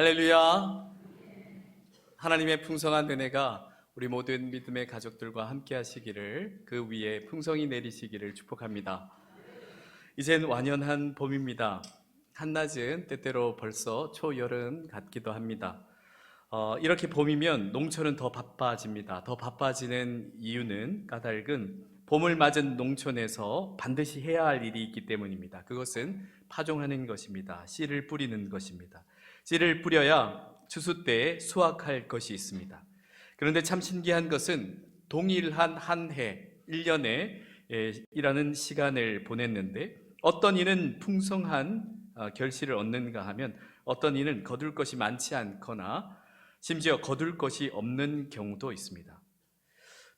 할렐루야. 하나님의 풍성한 은혜가 우리 모든 믿음의 가족들과 함께 하시기를, 그 위에 풍성히 내리시기를 축복합니다. 이젠 완연한 봄입니다. 한낮은 때때로 벌써 초여름 같기도 합니다. 이렇게 봄이면 농촌은 더 바빠집니다. 더 바빠지는 이유는 까닭은 봄을 맞은 농촌에서 반드시 해야 할 일이 있기 때문입니다. 그것은 파종하는 것입니다. 씨를 뿌리는 것입니다. 씨를 뿌려야 추수 때에 수확할 것이 있습니다. 그런데 참 신기한 것은 동일한 한 해, 1년에 일하는 시간을 보냈는데 어떤 이는 풍성한 결실을 얻는가 하면 어떤 이는 거둘 것이 많지 않거나 심지어 거둘 것이 없는 경우도 있습니다.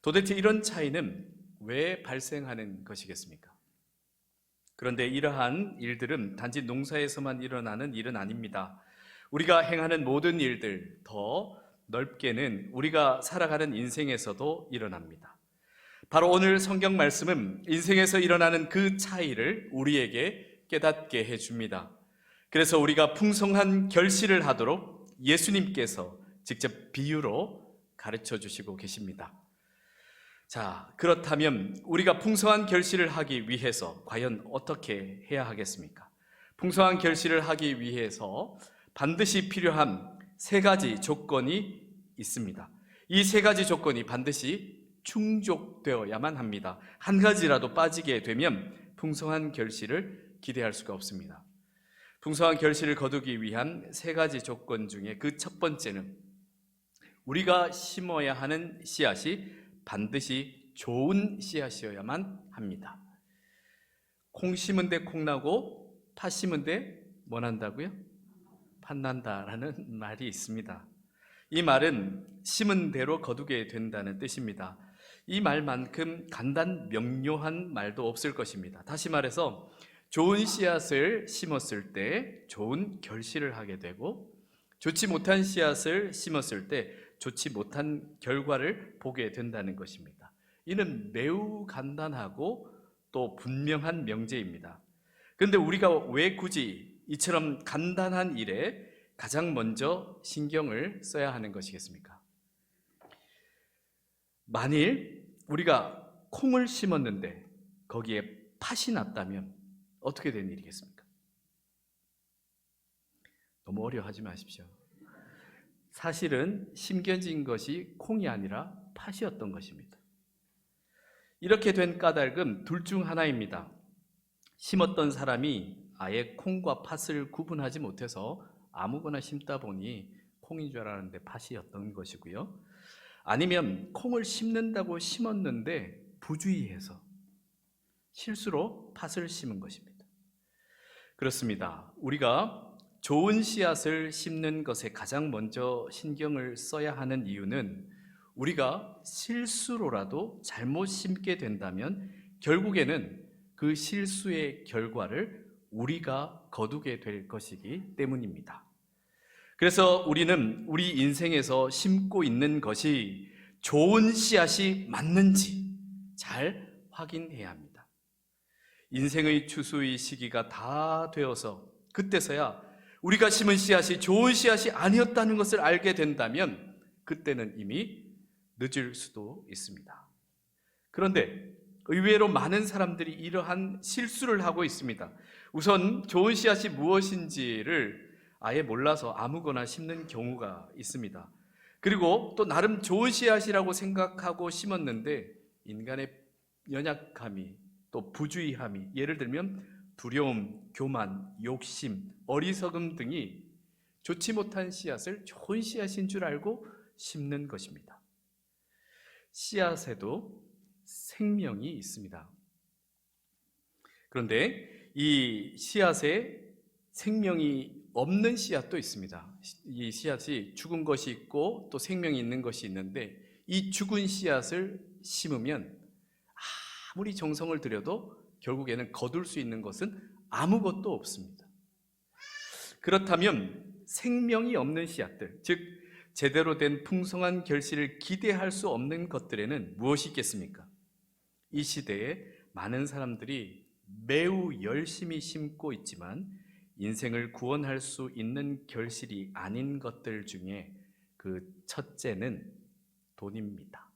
도대체 이런 차이는 왜 발생하는 것이겠습니까? 그런데 이러한 일들은 단지 농사에서만 일어나는 일은 아닙니다. 우리가 행하는 모든 일들, 더 넓게는 우리가 살아가는 인생에서도 일어납니다. 바로 오늘 성경 말씀은 인생에서 일어나는 그 차이를 우리에게 깨닫게 해줍니다. 그래서 우리가 풍성한 결실을 하도록 예수님께서 직접 비유로 가르쳐 주시고 계십니다. 자, 그렇다면 우리가 풍성한 결실을 하기 위해서 과연 어떻게 해야 하겠습니까? 풍성한 결실을 하기 위해서 반드시 필요한 세 가지 조건이 있습니다. 이 세 가지 조건이 반드시 충족되어야만 합니다. 한 가지라도 빠지게 되면 풍성한 결실을 기대할 수가 없습니다. 풍성한 결실을 거두기 위한 세 가지 조건 중에 그 첫 번째는 우리가 심어야 하는 씨앗이 반드시 좋은 씨앗이어야만 합니다. 콩 심은 데 콩 나고 팥 심은 데 뭐 난다고요? 팥 난다라는 말이 있습니다. 이 말은 심은 대로 거두게 된다는 뜻입니다. 이 말만큼 간단 명료한 말도 없을 것입니다. 다시 말해서 좋은 씨앗을 심었을 때 좋은 결실을 하게 되고, 좋지 못한 씨앗을 심었을 때 좋지 못한 결과를 보게 된다는 것입니다. 이는 매우 간단하고 또 분명한 명제입니다. 그런데 우리가 왜 굳이 이처럼 간단한 일에 가장 먼저 신경을 써야 하는 것이겠습니까? 만일 우리가 콩을 심었는데 거기에 팥이 났다면 어떻게 된 일이겠습니까? 너무 어려워하지 마십시오. 사실은 심겨진 것이 콩이 아니라 팥이었던 것입니다. 이렇게 된 까닭은 둘 중 하나입니다. 심었던 사람이 아예 콩과 팥을 구분하지 못해서 아무거나 심다 보니 콩인 줄 알았는데 팥이었던 것이고요. 아니면 콩을 심는다고 심었는데 부주의해서 실수로 팥을 심은 것입니다. 그렇습니다. 우리가 좋은 씨앗을 심는 것에 가장 먼저 신경을 써야 하는 이유는 우리가 실수로라도 잘못 심게 된다면 결국에는 그 실수의 결과를 우리가 거두게 될 것이기 때문입니다. 그래서 우리는 우리 인생에서 심고 있는 것이 좋은 씨앗이 맞는지 잘 확인해야 합니다. 인생의 추수의 시기가 다 되어서 그때서야 우리가 심은 씨앗이 좋은 씨앗이 아니었다는 것을 알게 된다면 그때는 이미 늦을 수도 있습니다. 그런데 의외로 많은 사람들이 이러한 실수를 하고 있습니다. 우선 좋은 씨앗이 무엇인지를 아예 몰라서 아무거나 심는 경우가 있습니다. 그리고 또 나름 좋은 씨앗이라고 생각하고 심었는데 인간의 연약함이 또 부주의함이, 예를 들면 두려움, 교만, 욕심, 어리석음 등이 좋지 못한 씨앗을 좋은 씨앗인 줄 알고 심는 것입니다. 씨앗에도 생명이 있습니다. 그런데 이 씨앗에 생명이 없는 씨앗도 있습니다. 이 씨앗이 죽은 것이 있고 또 생명이 있는 것이 있는데 이 죽은 씨앗을 심으면 아무리 정성을 들여도 결국에는 거둘 수 있는 것은 아무것도 없습니다. 그렇다면 생명이 없는 씨앗들, 즉 제대로 된 풍성한 결실을 기대할 수 없는 것들에는 무엇이 있겠습니까? 이 시대에 많은 사람들이 매우 열심히 심고 있지만 인생을 구원할 수 있는 결실이 아닌 것들 중에 그 첫째는 돈입니다.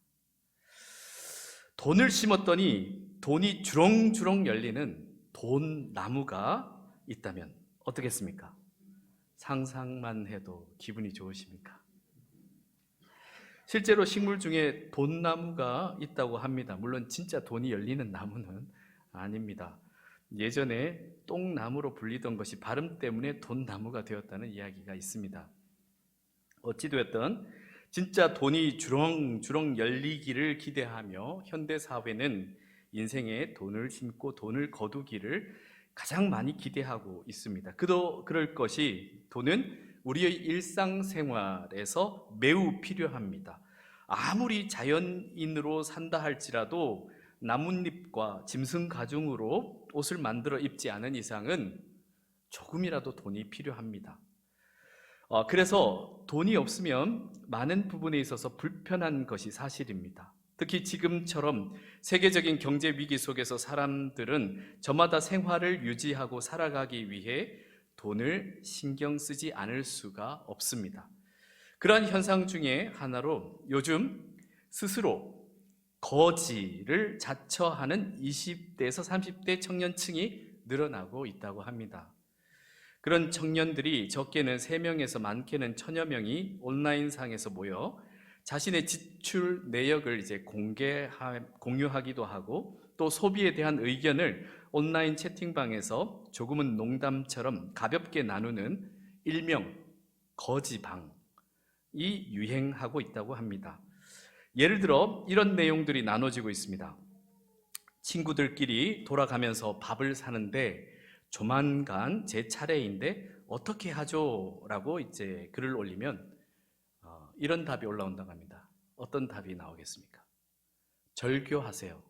돈을 심었더니 돈이 주렁주렁 열리는 돈 나무가 있다면 어떻겠습니까? 상상만 해도 기분이 좋으십니까? 실제로 식물 중에 돈나무가 있다고 합니다. 물론 진짜 돈이 열리는 나무는 아닙니다. 예전에 똥나무로 불리던 것이 발음 때문에 돈나무가 되었다는 이야기가 있습니다. 어찌되었든 진짜 돈이 주렁주렁 열리기를 기대하며 현대사회는 인생에 돈을 심고 돈을 거두기를 가장 많이 기대하고 있습니다. 그럴 것이 돈은 우리의 일상생활에서 매우 필요합니다. 아무리 자연인으로 산다 할지라도 나뭇잎과 짐승 가죽으로 옷을 만들어 입지 않은 이상은 조금이라도 돈이 필요합니다. 그래서 돈이 없으면 많은 부분에 있어서 불편한 것이 사실입니다. 특히 지금처럼 세계적인 경제 위기 속에서 사람들은 저마다 생활을 유지하고 살아가기 위해 돈을 신경 쓰지 않을 수가 없습니다. 그러한 현상 중에 하나로 요즘 스스로 거지를 자처하는 20대에서 30대 청년층이 늘어나고 있다고 합니다. 그런 청년들이 적게는 3명에서 많게는 1000여 명이 온라인상에서 모여 자신의 지출 내역을 공유하기도 하고 또 소비에 대한 의견을 온라인 채팅방에서 조금은 농담처럼 가볍게 나누는 일명 거지방이 유행하고 있다고 합니다. 예를 들어 이런 내용들이 나눠지고 있습니다. 친구들끼리 돌아가면서 밥을 사는데 조만간 제 차례인데 어떻게 하죠? 라고 글을 올리면 이런 답이 올라온다고 합니다. 어떤 답이 나오겠습니까? 절교하세요.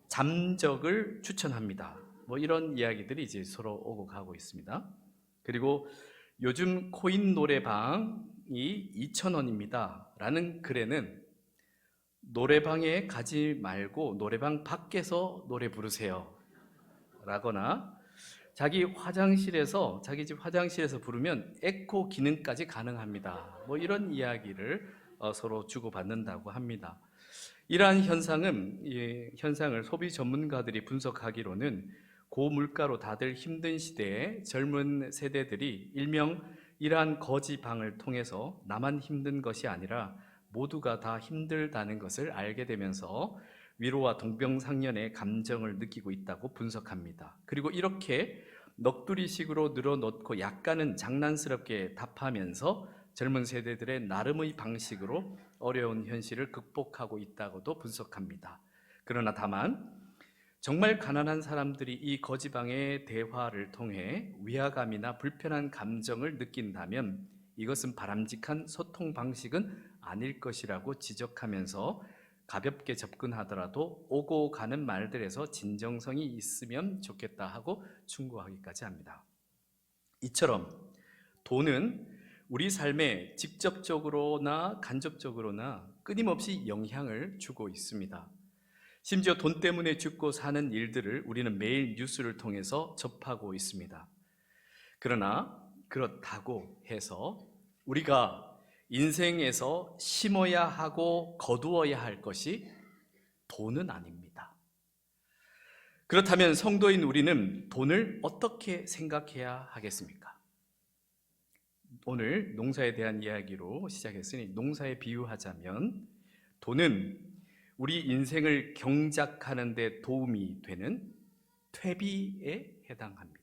잠적을 추천합니다. 이런 이야기들이 서로 오고 가고 있습니다. 그리고 요즘 코인 노래방이 2,000원입니다. 라는 글에는 노래방에 가지 말고 노래방 밖에서 노래 부르세요. 라거나 자기 집 화장실에서 부르면 에코 기능까지 가능합니다. 이런 이야기를 서로 주고받는다고 합니다. 이러한 현상을 소비 전문가들이 분석하기로는 고물가로 다들 힘든 시대에 젊은 세대들이 일명 이러한 거지방을 통해서 나만 힘든 것이 아니라 모두가 다 힘들다는 것을 알게 되면서 위로와 동병상련의 감정을 느끼고 있다고 분석합니다. 그리고 이렇게 넋두리식으로 늘어놓고 약간은 장난스럽게 답하면서 젊은 세대들의 나름의 방식으로 어려운 현실을 극복하고 있다고도 분석합니다. 그러나 다만 정말 가난한 사람들이 이 거지방의 대화를 통해 위화감이나 불편한 감정을 느낀다면 이것은 바람직한 소통 방식은 아닐 것이라고 지적하면서 가볍게 접근하더라도 오고 가는 말들에서 진정성이 있으면 좋겠다 하고 충고하기까지 합니다. 이처럼 돈은 우리 삶에 직접적으로나 간접적으로나 끊임없이 영향을 주고 있습니다. 심지어 돈 때문에 죽고 사는 일들을 우리는 매일 뉴스를 통해서 접하고 있습니다. 그러나 그렇다고 해서 우리가 인생에서 심어야 하고 거두어야 할 것이 돈은 아닙니다. 그렇다면 성도인 우리는 돈을 어떻게 생각해야 하겠습니까? 오늘 농사에 대한 이야기로 시작했으니 농사에 비유하자면 돈은 우리 인생을 경작하는 데 도움이 되는 퇴비에 해당합니다.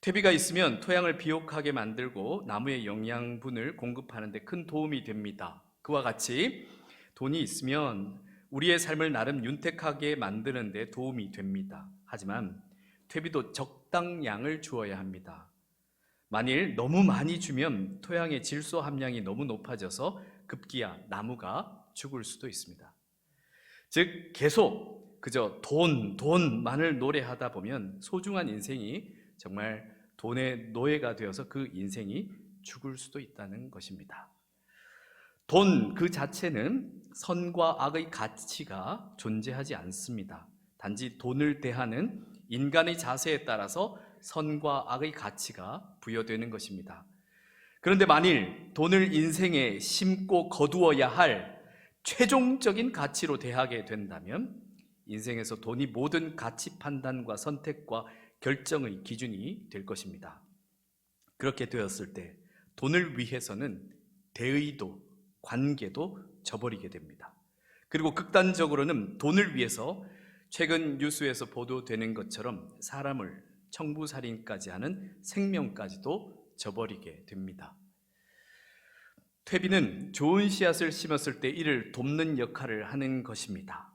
퇴비가 있으면 토양을 비옥하게 만들고 나무의 영양분을 공급하는 데 큰 도움이 됩니다. 그와 같이 돈이 있으면 우리의 삶을 나름 윤택하게 만드는 데 도움이 됩니다. 하지만 퇴비도 적당량을 주어야 합니다. 만일 너무 많이 주면 토양의 질소 함량이 너무 높아져서 급기야 나무가 죽을 수도 있습니다. 즉 계속 그저 돈만을 노래하다 보면 소중한 인생이 정말 돈의 노예가 되어서 그 인생이 죽을 수도 있다는 것입니다. 돈 그 자체는 선과 악의 가치가 존재하지 않습니다. 단지 돈을 대하는 인간의 자세에 따라서 선과 악의 가치가 부여되는 것입니다. 그런데 만일 돈을 인생에 심고 거두어야 할 최종적인 가치로 대하게 된다면 인생에서 돈이 모든 가치 판단과 선택과 결정의 기준이 될 것입니다. 그렇게 되었을 때 돈을 위해서는 대의도 관계도 저버리게 됩니다. 그리고 극단적으로는 돈을 위해서 최근 뉴스에서 보도되는 것처럼 사람을 청부살인까지 하는 생명까지도 저버리게 됩니다. 퇴비는 좋은 씨앗을 심었을 때 이를 돕는 역할을 하는 것입니다.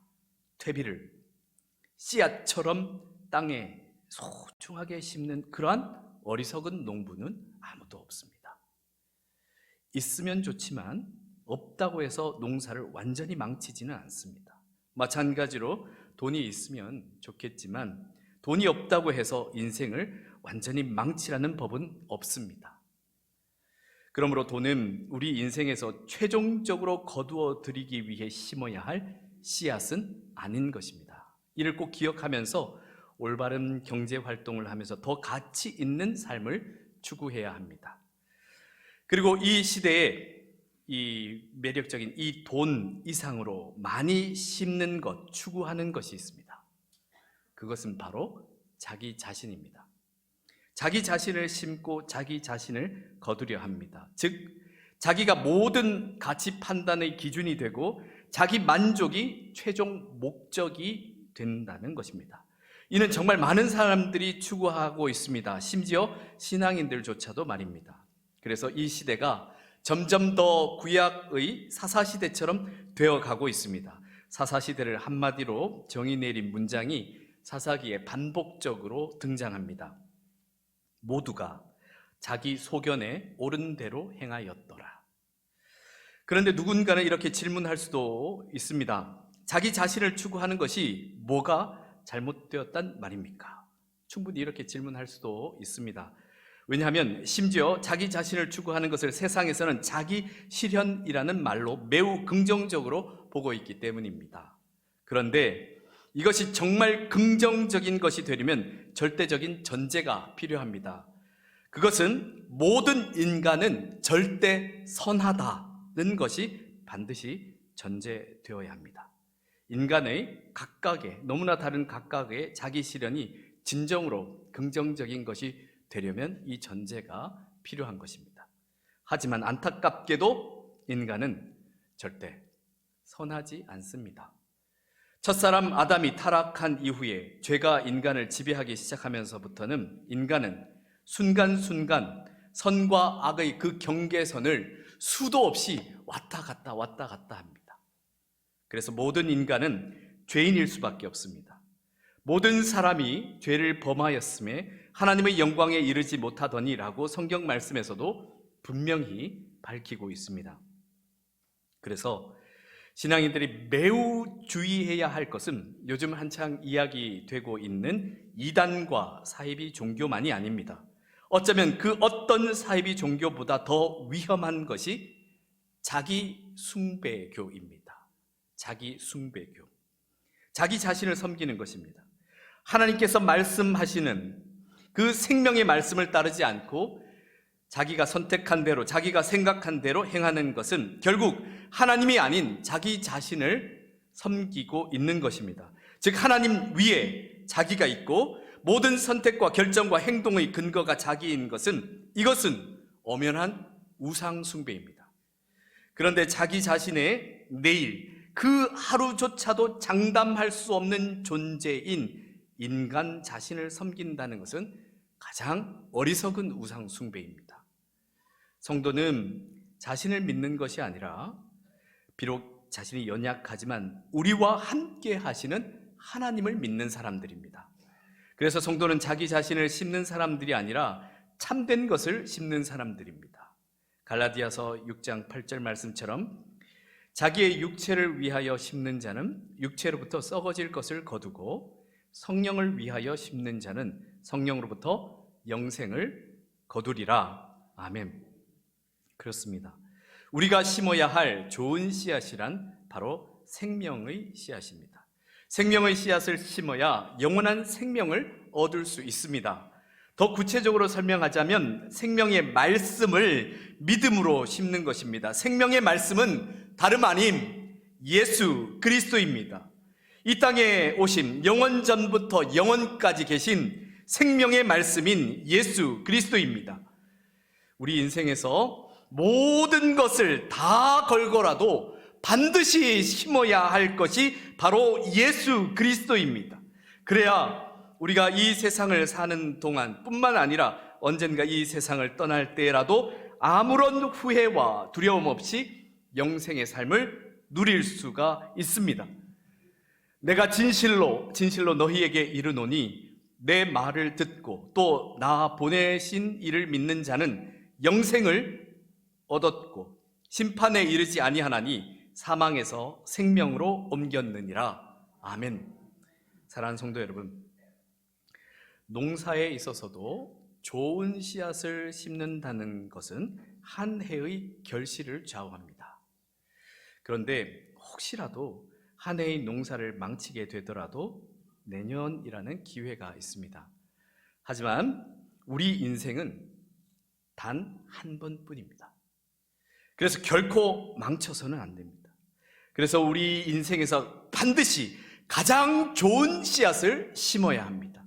퇴비를 씨앗처럼 땅에 소중하게 심는 그러한 어리석은 농부는 아무도 없습니다. 있으면 좋지만 없다고 해서 농사를 완전히 망치지는 않습니다. 마찬가지로 돈이 있으면 좋겠지만 돈이 없다고 해서 인생을 완전히 망치라는 법은 없습니다. 그러므로 돈은 우리 인생에서 최종적으로 거두어 들이기 위해 심어야 할 씨앗은 아닌 것입니다. 이를 꼭 기억하면서 올바른 경제 활동을 하면서 더 가치 있는 삶을 추구해야 합니다. 그리고 이 시대에 이 매력적인 이 돈 이상으로 많이 심는 것, 추구하는 것이 있습니다. 그것은 바로 자기 자신입니다. 자기 자신을 심고 자기 자신을 거두려 합니다. 즉, 자기가 모든 가치 판단의 기준이 되고 자기 만족이 최종 목적이 된다는 것입니다. 이는 정말 많은 사람들이 추구하고 있습니다. 심지어 신앙인들조차도 말입니다. 그래서 이 시대가 점점 더 구약의 사사시대처럼 되어가고 있습니다. 사사시대를 한마디로 정의 내린 문장이 사사기에 반복적으로 등장합니다. 모두가 자기 소견에 옳은 대로 행하였더라. 그런데 누군가는 이렇게 질문할 수도 있습니다. 자기 자신을 추구하는 것이 뭐가 잘못되었단 말입니까? 충분히 이렇게 질문할 수도 있습니다. 왜냐하면 심지어 자기 자신을 추구하는 것을 세상에서는 자기 실현이라는 말로 매우 긍정적으로 보고 있기 때문입니다. 그런데 이것이 정말 긍정적인 것이 되려면 절대적인 전제가 필요합니다. 그것은 모든 인간은 절대 선하다는 것이 반드시 전제되어야 합니다. 인간의 각각의, 너무나 다른 각각의 자기 실현이 진정으로 긍정적인 것이 되려면 이 전제가 필요한 것입니다. 하지만 안타깝게도 인간은 절대 선하지 않습니다. 첫사람 아담이 타락한 이후에 죄가 인간을 지배하기 시작하면서부터는 인간은 순간순간 선과 악의 그 경계선을 수도 없이 왔다 갔다 합니다. 그래서 모든 인간은 죄인일 수밖에 없습니다. 모든 사람이 죄를 범하였음에 하나님의 영광에 이르지 못하더니라고 성경 말씀에서도 분명히 밝히고 있습니다. 그래서 신앙인들이 매우 주의해야 할 것은 요즘 한창 이야기되고 있는 이단과 사이비 종교만이 아닙니다. 어쩌면 그 어떤 사이비 종교보다 더 위험한 것이 자기 숭배교입니다. 자기 숭배교. 자기 자신을 섬기는 것입니다. 하나님께서 말씀하시는 그 생명의 말씀을 따르지 않고 자기가 선택한 대로, 자기가 생각한 대로 행하는 것은 결국 하나님이 아닌 자기 자신을 섬기고 있는 것입니다. 즉 하나님 위에 자기가 있고 모든 선택과 결정과 행동의 근거가 자기인 것은, 이것은 엄연한 우상 숭배입니다. 그런데 자기 자신의 내일, 그 하루조차도 장담할 수 없는 존재인 인간 자신을 섬긴다는 것은 가장 어리석은 우상 숭배입니다. 성도는 자신을 믿는 것이 아니라 비록 자신이 연약하지만 우리와 함께 하시는 하나님을 믿는 사람들입니다. 그래서 성도는 자기 자신을 심는 사람들이 아니라 참된 것을 심는 사람들입니다. 갈라디아서 6장 8절 말씀처럼 자기의 육체를 위하여 심는 자는 육체로부터 썩어질 것을 거두고 성령을 위하여 심는 자는 성령으로부터 영생을 거두리라. 아멘. 그렇습니다. 우리가 심어야 할 좋은 씨앗이란 바로 생명의 씨앗입니다. 생명의 씨앗을 심어야 영원한 생명을 얻을 수 있습니다. 더 구체적으로 설명하자면 생명의 말씀을 믿음으로 심는 것입니다. 생명의 말씀은 다름 아닌 예수 그리스도입니다. 이 땅에 오신 영원 전부터 영원까지 계신 생명의 말씀인 예수 그리스도입니다. 우리 인생에서 모든 것을 다 걸고라도 반드시 심어야 할 것이 바로 예수 그리스도입니다. 그래야 우리가 이 세상을 사는 동안 뿐만 아니라 언젠가 이 세상을 떠날 때라도 아무런 후회와 두려움 없이 영생의 삶을 누릴 수가 있습니다. 내가 진실로 너희에게 이르노니 내 말을 듣고 또 나 보내신 이를 믿는 자는 영생을 얻었고 심판에 이르지 아니하나니 사망에서 생명으로 옮겼느니라. 아멘. 사랑하는 성도 여러분, 농사에 있어서도 좋은 씨앗을 심는다는 것은 한 해의 결실을 좌우합니다. 그런데 혹시라도 한 해의 농사를 망치게 되더라도 내년이라는 기회가 있습니다. 하지만 우리 인생은 단 한 번뿐입니다. 그래서 결코 망쳐서는 안 됩니다. 그래서 우리 인생에서 반드시 가장 좋은 씨앗을 심어야 합니다.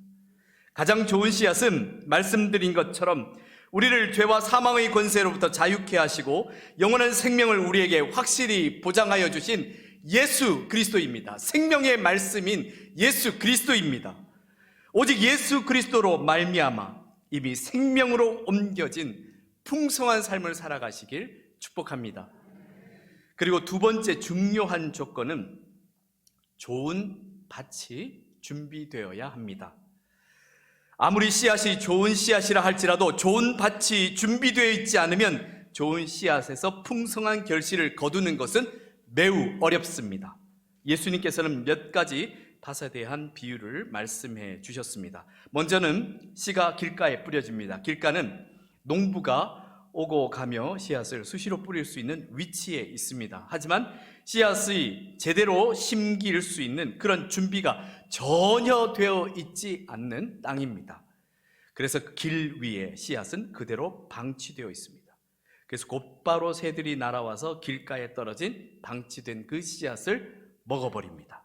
가장 좋은 씨앗은 말씀드린 것처럼 우리를 죄와 사망의 권세로부터 자유케 하시고 영원한 생명을 우리에게 확실히 보장하여 주신 예수 그리스도입니다. 생명의 말씀인 예수 그리스도입니다. 오직 예수 그리스도로 말미암아 이미 생명으로 옮겨진 풍성한 삶을 살아가시길 축복합니다. 그리고 두 번째 중요한 조건은 좋은 밭이 준비되어야 합니다. 아무리 씨앗이 좋은 씨앗이라 할지라도 좋은 밭이 준비되어 있지 않으면 좋은 씨앗에서 풍성한 결실을 거두는 것은 매우 어렵습니다. 예수님께서는 몇 가지 밭에 대한 비유를 말씀해 주셨습니다. 먼저는 씨가 길가에 뿌려집니다. 길가는 농부가 오고 가며 씨앗을 수시로 뿌릴 수 있는 위치에 있습니다. 하지만 씨앗이 제대로 심길 수 있는 그런 준비가 전혀 되어 있지 않는 땅입니다. 그래서 길 위에 씨앗은 그대로 방치되어 있습니다. 그래서 곧바로 새들이 날아와서 길가에 떨어진 방치된 그 씨앗을 먹어버립니다.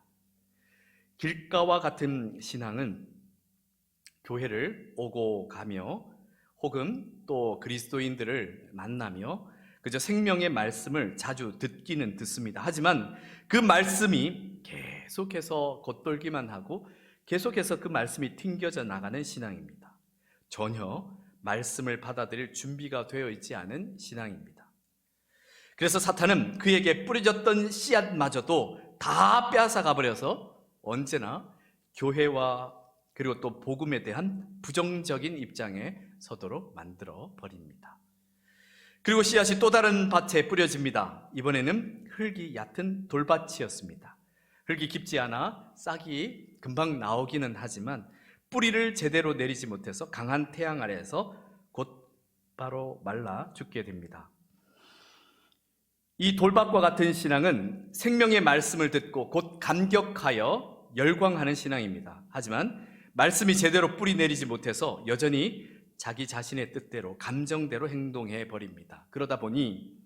길가와 같은 신앙은 교회를 오고 가며 혹은 또 그리스도인들을 만나며 그저 생명의 말씀을 자주 듣기는 듣습니다. 하지만 그 말씀이 계속해서 겉돌기만 하고 계속해서 그 말씀이 튕겨져 나가는 신앙입니다. 전혀 말씀을 받아들일 준비가 되어 있지 않은 신앙입니다. 그래서 사탄은 그에게 뿌려졌던 씨앗마저도 다 빼앗아가 버려서 언제나 교회와 그리고 또 복음에 대한 부정적인 입장에 서도록 만들어 버립니다. 그리고 씨앗이 또 다른 밭에 뿌려집니다. 이번에는 흙이 얕은 돌밭이었습니다. 흙이 깊지 않아 싹이 금방 나오기는 하지만 뿌리를 제대로 내리지 못해서 강한 태양 아래에서 곧바로 말라 죽게 됩니다. 이 돌밭과 같은 신앙은 생명의 말씀을 듣고 곧 감격하여 열광하는 신앙입니다. 하지만 말씀이 제대로 뿌리 내리지 못해서 여전히 자기 자신의 뜻대로 감정대로 행동해 버립니다. 그러다 보니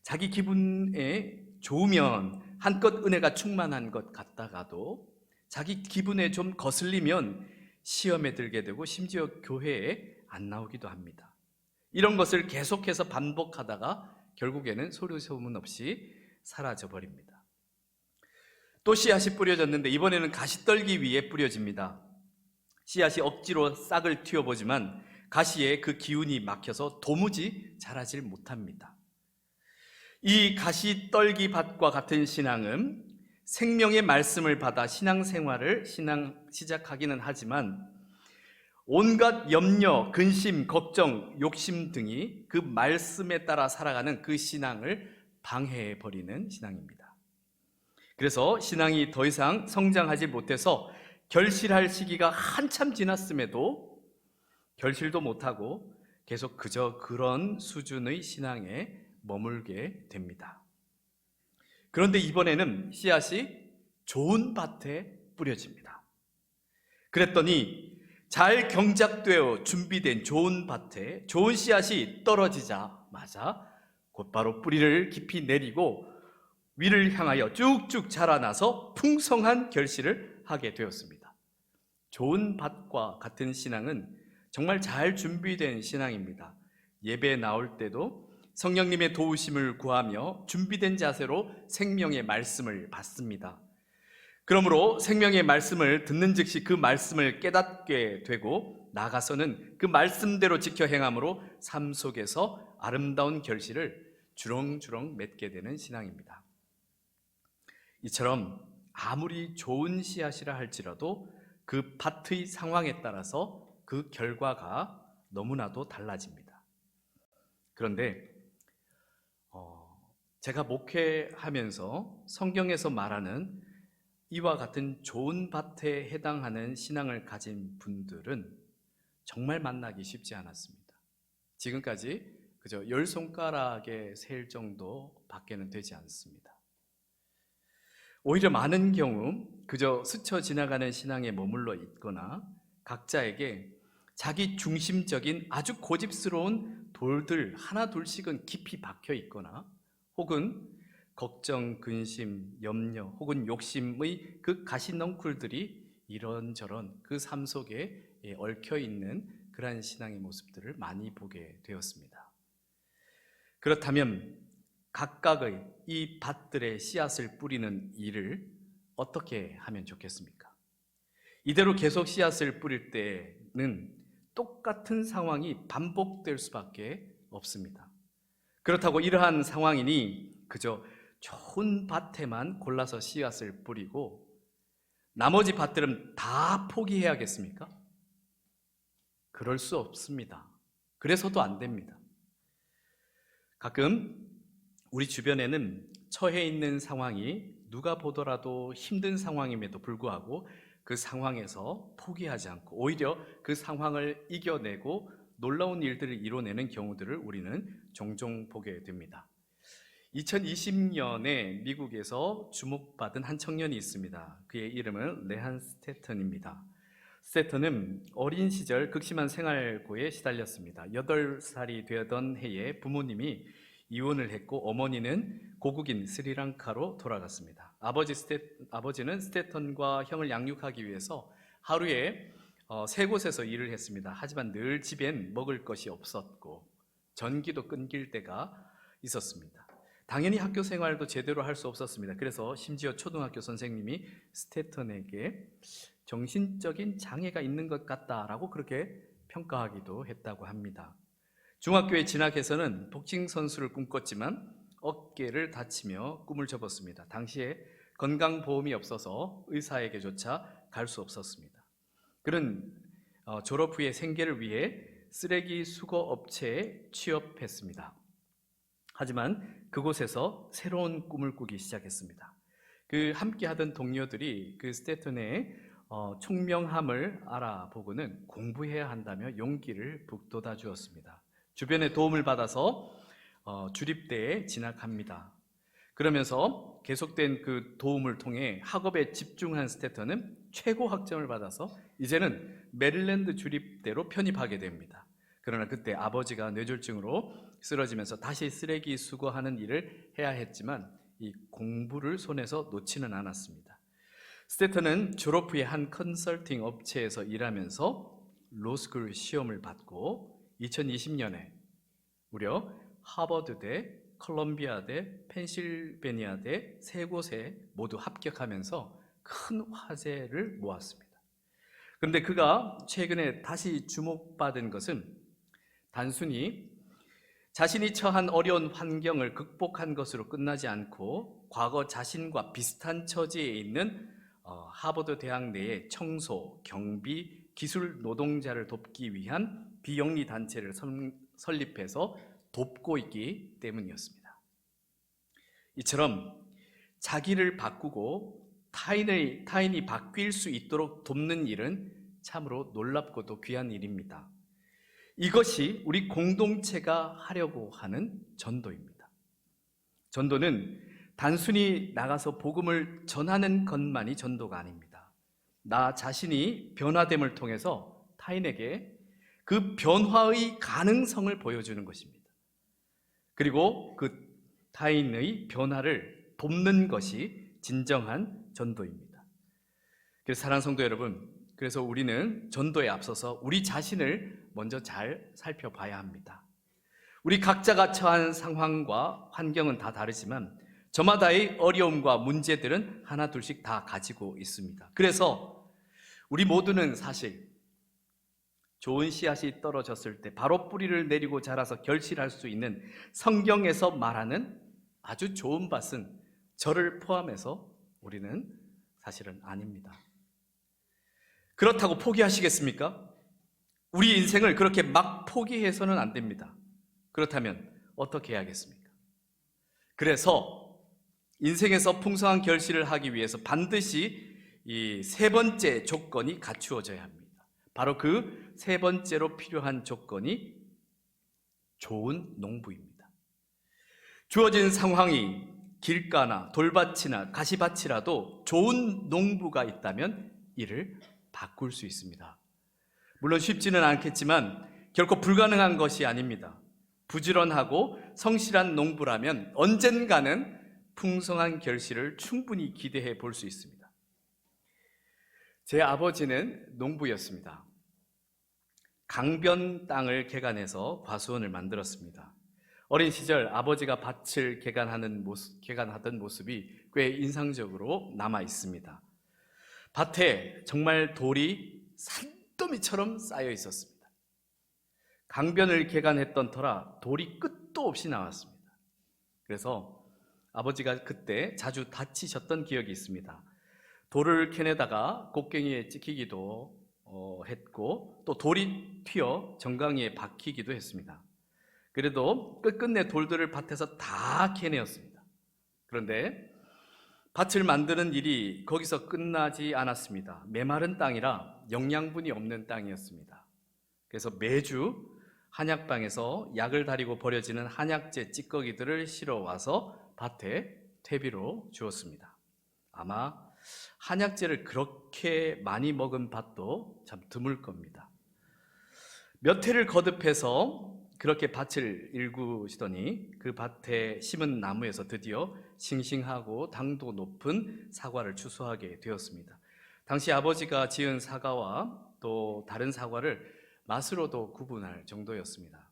자기 기분에 좋으면 한껏 은혜가 충만한 것 같다가도 자기 기분에 좀 거슬리면 시험에 들게 되고 심지어 교회에 안 나오기도 합니다. 이런 것을 계속해서 반복하다가 결국에는 소리 소문 없이 사라져 버립니다. 또 씨앗이 뿌려졌는데 이번에는 가시떨기 위에 뿌려집니다. 씨앗이 억지로 싹을 틔워보지만 가시에 그 기운이 막혀서 도무지 자라질 못합니다. 이 가시떨기 밭과 같은 신앙은 생명의 말씀을 받아 신앙생활을 시작하기는 하지만 온갖 염려, 근심, 걱정, 욕심 등이 그 말씀에 따라 살아가는 그 신앙을 방해해버리는 신앙입니다. 그래서 신앙이 더 이상 성장하지 못해서 결실할 시기가 한참 지났음에도 결실도 못하고 계속 그저 그런 수준의 신앙에 머물게 됩니다. 그런데 이번에는 씨앗이 좋은 밭에 뿌려집니다. 그랬더니 잘 경작되어 준비된 좋은 밭에 좋은 씨앗이 떨어지자마자 곧바로 뿌리를 깊이 내리고 위를 향하여 쭉쭉 자라나서 풍성한 결실을 하게 되었습니다. 좋은 밭과 같은 신앙은 정말 잘 준비된 신앙입니다. 예배 나올 때도 성령님의 도우심을 구하며 준비된 자세로 생명의 말씀을 받습니다. 그러므로 생명의 말씀을 듣는 즉시 그 말씀을 깨닫게 되고 나아가서는 그 말씀대로 지켜 행함으로 삶 속에서 아름다운 결실을 주렁주렁 맺게 되는 신앙입니다. 이처럼 아무리 좋은 씨앗이라 할지라도 그 밭의 상황에 따라서 그 결과가 너무나도 달라집니다. 그런데 제가 목회하면서 성경에서 말하는 이와 같은 좋은 밭에 해당하는 신앙을 가진 분들은 정말 만나기 쉽지 않았습니다. 지금까지 그저 10손가락에 셀 정도밖에는 되지 않습니다. 오히려 많은 경우 그저 스쳐 지나가는 신앙에 머물러 있거나 각자에게 자기 중심적인 아주 고집스러운 돌들 하나 둘씩은 깊이 박혀 있거나 혹은 걱정, 근심, 염려 혹은 욕심의 그 가시넝쿨들이 이런저런 그 삶 속에 얽혀 있는 그러한 신앙의 모습들을 많이 보게 되었습니다. 그렇다면 각각의 이 밭들의 씨앗을 뿌리는 일을 어떻게 하면 좋겠습니까? 이대로 계속 씨앗을 뿌릴 때는 똑같은 상황이 반복될 수밖에 없습니다. 그렇다고 이러한 상황이니 그저 좋은 밭에만 골라서 씨앗을 뿌리고 나머지 밭들은 다 포기해야겠습니까? 그럴 수 없습니다. 그래서도 안 됩니다. 가끔 우리 주변에는 처해 있는 상황이 누가 보더라도 힘든 상황임에도 불구하고 그 상황에서 포기하지 않고 오히려 그 상황을 이겨내고 놀라운 일들을 이뤄내는 경우들을 우리는 종종 보게 됩니다. 2020년에 미국에서 주목받은 한 청년이 있습니다. 그의 이름은 레한 스태턴입니다. 스태턴은 어린 시절 극심한 생활고에 시달렸습니다. 8살이 되던 해에 부모님이 이혼을 했고 어머니는 고국인 스리랑카로 돌아갔습니다. 아버지는 스태턴과 형을 양육하기 위해서 하루에 3곳에서 일을 했습니다. 하지만 늘 집엔 먹을 것이 없었고 전기도 끊길 때가 있었습니다. 당연히 학교 생활도 제대로 할 수 없었습니다. 그래서 심지어 초등학교 선생님이 스태턴에게 정신적인 장애가 있는 것 같다라고 그렇게 평가하기도 했다고 합니다. 중학교에 진학해서는 복싱 선수를 꿈꿨지만 어깨를 다치며 꿈을 접었습니다. 당시에 건강보험이 없어서 의사에게조차 갈 수 없었습니다. 그는 졸업 후에 생계를 위해 쓰레기 수거 업체에 취업했습니다. 하지만 그곳에서 새로운 꿈을 꾸기 시작했습니다. 그 함께하던 동료들이 그 스태턴의 총명함을 알아보고는 공부해야 한다며 용기를 북돋아 주었습니다. 주변의 도움을 받아서 주립대에 진학합니다. 그러면서 계속된 그 도움을 통해 학업에 집중한 스태턴은 최고 학점을 받아서 이제는 메릴랜드 주립대로 편입하게 됩니다. 그러나 그때 아버지가 뇌졸중으로 쓰러지면서 다시 쓰레기 수거하는 일을 해야 했지만 이 공부를 손에서 놓지는 않았습니다. 스태턴은 졸업 후에 한 컨설팅 업체에서 일하면서 로스쿨 시험을 받고 2020년에 무려 하버드대, 콜롬비아대, 펜실베니아대 3곳에 모두 합격하면서 큰 화제를 모았습니다. 그런데 그가 최근에 다시 주목받은 것은 단순히 자신이 처한 어려운 환경을 극복한 것으로 끝나지 않고 과거 자신과 비슷한 처지에 있는 하버드 대학 내의 청소, 경비, 기술 노동자를 돕기 위한 비영리 단체를 설립해서 돕고 있기 때문이었습니다. 이처럼 자기를 바꾸고 타인이 바뀔 수 있도록 돕는 일은 참으로 놀랍고도 귀한 일입니다. 이것이 우리 공동체가 하려고 하는 전도입니다. 전도는 단순히 나가서 복음을 전하는 것만이 전도가 아닙니다. 나 자신이 변화됨을 통해서 타인에게 그 변화의 가능성을 보여주는 것입니다. 그리고 그 타인의 변화를 돕는 것이 진정한 전도입니다. 그래서 사랑하는 성도 여러분, 그래서 우리는 전도에 앞서서 우리 자신을 먼저 잘 살펴봐야 합니다. 우리 각자가 처한 상황과 환경은 다 다르지만 저마다의 어려움과 문제들은 하나 둘씩 다 가지고 있습니다. 그래서 우리 모두는 사실 좋은 씨앗이 떨어졌을 때 바로 뿌리를 내리고 자라서 결실할 수 있는 성경에서 말하는 아주 좋은 밭은 저를 포함해서 우리는 사실은 아닙니다. 그렇다고 포기하시겠습니까? 우리 인생을 그렇게 막 포기해서는 안 됩니다. 그렇다면 어떻게 해야겠습니까? 그래서 인생에서 풍성한 결실을 하기 위해서 반드시 이 세 번째 조건이 갖추어져야 합니다. 바로 그 세 번째로 필요한 조건이 좋은 농부입니다. 주어진 상황이 길가나 돌밭이나 가시밭이라도 좋은 농부가 있다면 이를 바꿀 수 있습니다. 물론 쉽지는 않겠지만 결코 불가능한 것이 아닙니다. 부지런하고 성실한 농부라면 언젠가는 풍성한 결실을 충분히 기대해 볼 수 있습니다. 제 아버지는 농부였습니다. 강변 땅을 개간해서 과수원을 만들었습니다. 어린 시절 아버지가 밭을 개간하던 모습이 꽤 인상적으로 남아 있습니다. 밭에 정말 돌이 산더미처럼 쌓여 있었습니다. 강변을 개간했던 터라 돌이 끝도 없이 나왔습니다. 그래서 아버지가 그때 자주 다치셨던 기억이 있습니다. 돌을 캐내다가 곡괭이에 찍히기도 했고 또 돌이 튀어 정강이에 박히기도 했습니다. 그래도 끝끝내 돌들을 밭에서 다 캐내었습니다. 그런데 밭을 만드는 일이 거기서 끝나지 않았습니다. 메마른 땅이라 영양분이 없는 땅이었습니다. 그래서 매주 한약방에서 약을 다리고 버려지는 한약재 찌꺼기들을 실어와서 밭에 퇴비로 주었습니다. 아마 한약재를 그렇게 많이 먹은 밭도 참 드물 겁니다. 몇 해를 거듭해서 그렇게 밭을 일구시더니 그 밭에 심은 나무에서 드디어 싱싱하고 당도 높은 사과를 추수하게 되었습니다. 당시 아버지가 지은 사과와 또 다른 사과를 맛으로도 구분할 정도였습니다.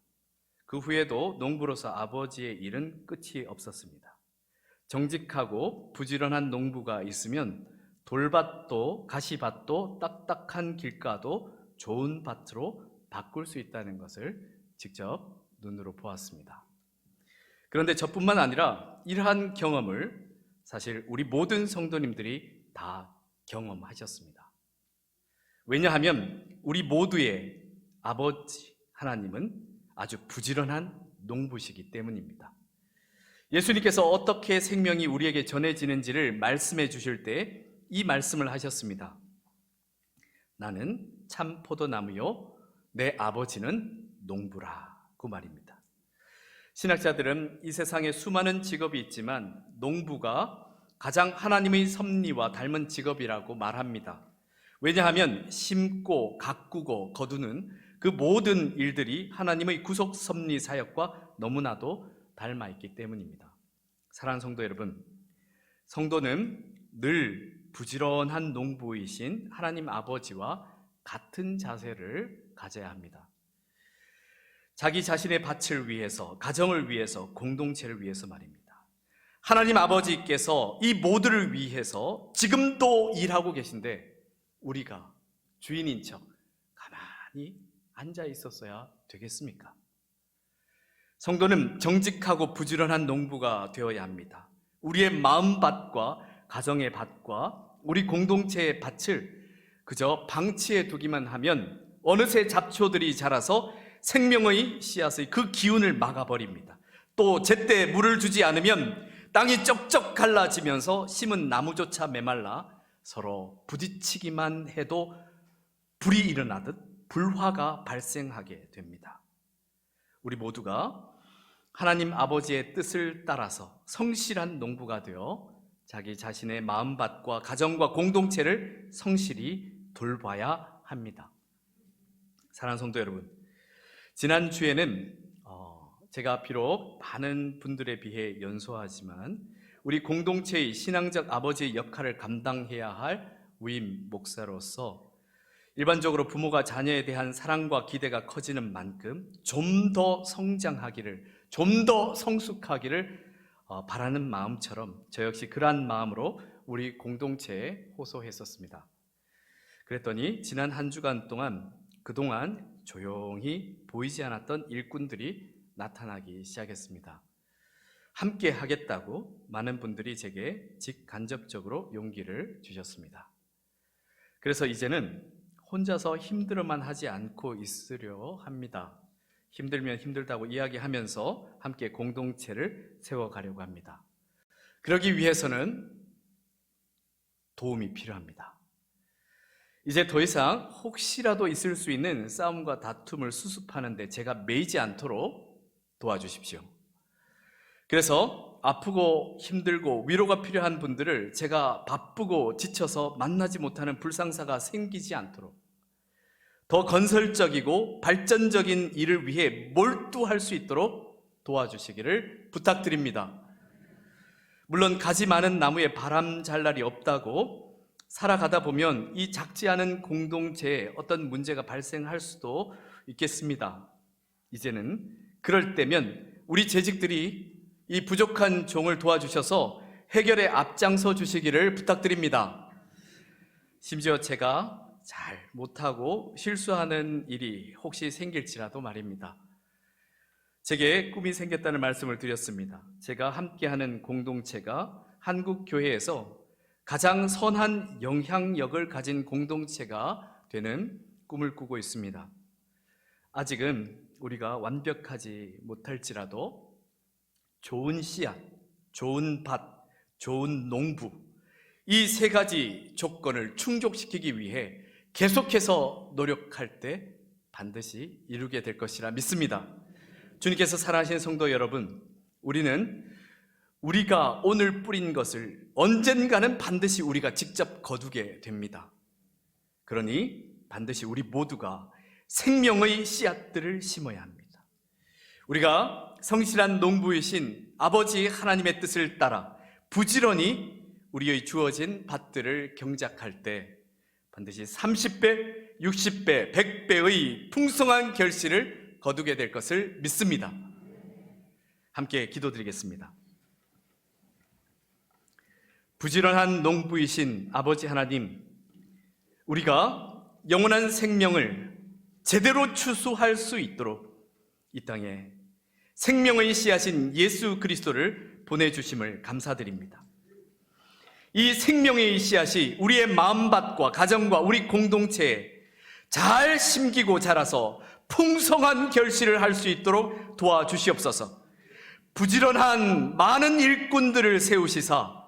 그 후에도 농부로서 아버지의 일은 끝이 없었습니다. 정직하고 부지런한 농부가 있으면 돌밭도 가시밭도 딱딱한 길가도 좋은 밭으로 바꿀 수 있다는 것을 직접 눈으로 보았습니다. 그런데 저뿐만 아니라 이러한 경험을 사실 우리 모든 성도님들이 다 경험하셨습니다. 왜냐하면 우리 모두의 아버지 하나님은 아주 부지런한 농부시기 때문입니다. 예수님께서 어떻게 생명이 우리에게 전해지는지를 말씀해 주실 때 이 말씀을 하셨습니다. 나는 참 포도나무요 내 아버지는 농부라고 말입니다. 신학자들은 이 세상에 수많은 직업이 있지만 농부가 가장 하나님의 섭리와 닮은 직업이라고 말합니다. 왜냐하면 심고 가꾸고 거두는 그 모든 일들이 하나님의 구속 섭리 사역과 너무나도 닮아 있기 때문입니다. 사랑하는 성도 여러분, 성도는 늘 부지런한 농부이신 하나님 아버지와 같은 자세를 가져야 합니다. 자기 자신의 밭을 위해서, 가정을 위해서, 공동체를 위해서 말입니다. 하나님 아버지께서 이 모두를 위해서 지금도 일하고 계신데 우리가 주인인 척 가만히 앉아 있었어야 되겠습니까? 성도는 정직하고 부지런한 농부가 되어야 합니다. 우리의 마음밭과 가정의 밭과 우리 공동체의 밭을 그저 방치해 두기만 하면 어느새 잡초들이 자라서 생명의 씨앗의 그 기운을 막아버립니다. 또 제때 물을 주지 않으면 땅이 쩍쩍 갈라지면서 심은 나무조차 메말라 서로 부딪히기만 해도 불이 일어나듯 불화가 발생하게 됩니다. 우리 모두가 하나님 아버지의 뜻을 따라서 성실한 농부가 되어 자기 자신의 마음밭과 가정과 공동체를 성실히 돌봐야 합니다. 사랑하는 성도 여러분, 지난주에는 제가 비록 많은 분들에 비해 연소하지만 우리 공동체의 신앙적 아버지의 역할을 감당해야 할 위임 목사로서 일반적으로 부모가 자녀에 대한 사랑과 기대가 커지는 만큼 좀 더 성장하기를, 좀 더 성숙하기를 바라는 마음처럼 저 역시 그러한 마음으로 우리 공동체에 호소했었습니다. 그랬더니 지난 한 주간 동안 그동안 조용히 보이지 않았던 일꾼들이 나타나기 시작했습니다. 함께 하겠다고 많은 분들이 제게 직간접적으로 용기를 주셨습니다. 그래서 이제는 혼자서 힘들어만 하지 않고 있으려 합니다. 힘들면 힘들다고 이야기하면서 함께 공동체를 세워가려고 합니다. 그러기 위해서는 도움이 필요합니다. 이제 더 이상 혹시라도 있을 수 있는 싸움과 다툼을 수습하는 데 제가 매이지 않도록 도와주십시오. 그래서 아프고 힘들고 위로가 필요한 분들을 제가 바쁘고 지쳐서 만나지 못하는 불상사가 생기지 않도록 더 건설적이고 발전적인 일을 위해 몰두할 수 있도록 도와주시기를 부탁드립니다. 물론 가지 많은 나무에 바람 잘 날이 없다고 살아가다 보면 이 작지 않은 공동체에 어떤 문제가 발생할 수도 있겠습니다. 이제는 그럴 때면 우리 재직들이 이 부족한 종을 도와주셔서 해결에 앞장서 주시기를 부탁드립니다. 심지어 제가 잘 못하고 실수하는 일이 혹시 생길지라도 말입니다. 제게 꿈이 생겼다는 말씀을 드렸습니다. 제가 함께하는 공동체가 한국 교회에서 가장 선한 영향력을 가진 공동체가 되는 꿈을 꾸고 있습니다. 아직은 우리가 완벽하지 못할지라도 좋은 씨앗, 좋은 밭, 좋은 농부, 이 세 가지 조건을 충족시키기 위해 계속해서 노력할 때 반드시 이루게 될 것이라 믿습니다. 주님께서 사랑하시는 성도 여러분, 우리가 오늘 뿌린 것을 언젠가는 반드시 우리가 직접 거두게 됩니다. 그러니 반드시 우리 모두가 생명의 씨앗들을 심어야 합니다. 우리가 성실한 농부이신 아버지 하나님의 뜻을 따라 부지런히 우리의 주어진 밭들을 경작할 때 반드시 30배, 60배, 100배의 풍성한 결실을 거두게 될 것을 믿습니다. 함께 기도드리겠습니다. 부지런한 농부이신 아버지 하나님, 우리가 영원한 생명을 제대로 추수할 수 있도록 이 땅에 생명의 씨앗인 예수 그리스도를 보내주심을 감사드립니다. 이 생명의 씨앗이 우리의 마음밭과 가정과 우리 공동체에 잘 심기고 자라서 풍성한 결실을 할 수 있도록 도와주시옵소서. 부지런한 많은 일꾼들을 세우시사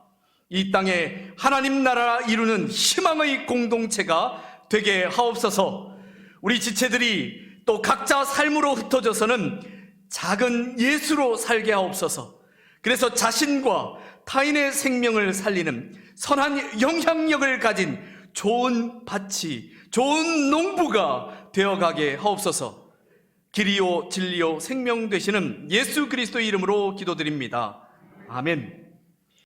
이 땅에 하나님 나라 이루는 희망의 공동체가 되게 하옵소서. 우리 지체들이 또 각자 삶으로 흩어져서는 작은 예수로 살게 하옵소서. 그래서 자신과 타인의 생명을 살리는 선한 영향력을 가진 좋은 밭이, 좋은 농부가 되어가게 하옵소서. 길이요 진리요 생명 되시는 예수 그리스도의 이름으로 기도드립니다. 아멘.